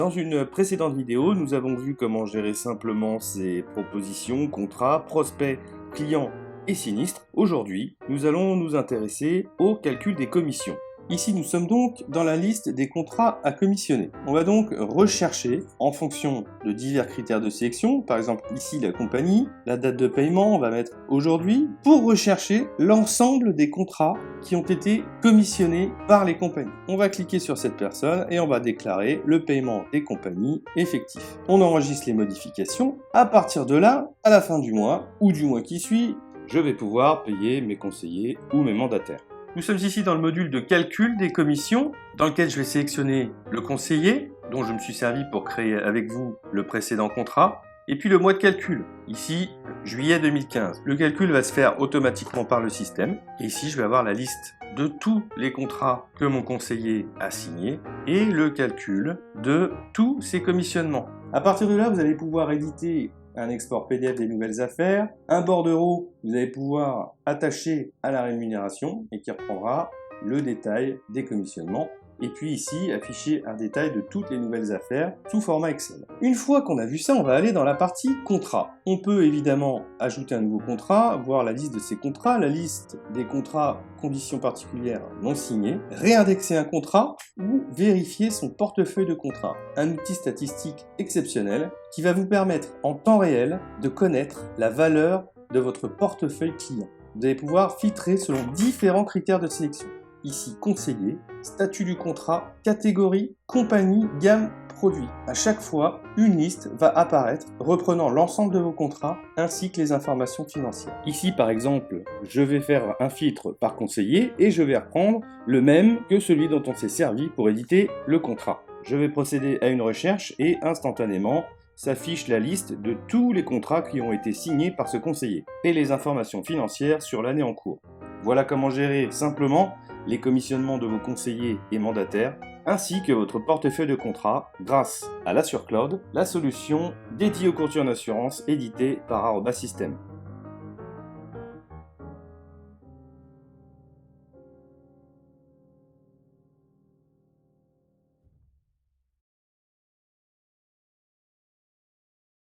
Dans une précédente vidéo, nous avons vu comment gérer simplement ces propositions, contrats, prospects, clients et sinistres. Aujourd'hui, nous allons nous intéresser au calcul des commissions. Ici, nous sommes donc dans la liste des contrats à commissionner. On va donc rechercher en fonction de divers critères de sélection, par exemple ici la compagnie, la date de paiement, on va mettre aujourd'hui, pour rechercher l'ensemble des contrats qui ont été commissionnés par les compagnies. On va cliquer sur cette personne et on va déclarer le paiement des compagnies effectif. On enregistre les modifications. À partir de là, à la fin du mois ou du mois qui suit, je vais pouvoir payer mes conseillers ou mes mandataires. Nous sommes ici dans le module de calcul des commissions, dans lequel je vais sélectionner le conseiller, dont je me suis servi pour créer avec vous le précédent contrat, et puis le mois de calcul, ici juillet 2015. Le calcul va se faire automatiquement par le système, et ici je vais avoir la liste de tous les contrats que mon conseiller a signés, et le calcul de tous ses commissionnements. À partir de là, vous allez pouvoir éditer un export PDF des nouvelles affaires, un bordereau que vous allez pouvoir attacher à la rémunération et qui reprendra le détail des commissionnements. Et puis ici, afficher un détail de toutes les nouvelles affaires sous format Excel. Une fois qu'on a vu ça, on va aller dans la partie contrat. On peut évidemment ajouter un nouveau contrat, voir la liste de ces contrats, la liste des contrats conditions particulières non signés, réindexer un contrat ou vérifier son portefeuille de contrat. Un outil statistique exceptionnel qui va vous permettre en temps réel de connaître la valeur de votre portefeuille client. Vous allez pouvoir filtrer selon différents critères de sélection. Ici, conseiller, statut du contrat, catégorie, compagnie, gamme, produit. À chaque fois, une liste va apparaître reprenant l'ensemble de vos contrats ainsi que les informations financières. Ici, par exemple, je vais faire un filtre par conseiller et je vais reprendre le même que celui dont on s'est servi pour éditer le contrat. Je vais procéder à une recherche et instantanément, s'affiche la liste de tous les contrats qui ont été signés par ce conseiller et les informations financières sur l'année en cours. Voilà comment gérer simplement les commissionnements de vos conseillers et mandataires, ainsi que votre portefeuille de contrat grâce à l'Assure Cloud, la solution dédiée aux courtiers en assurance éditée par Arobase System.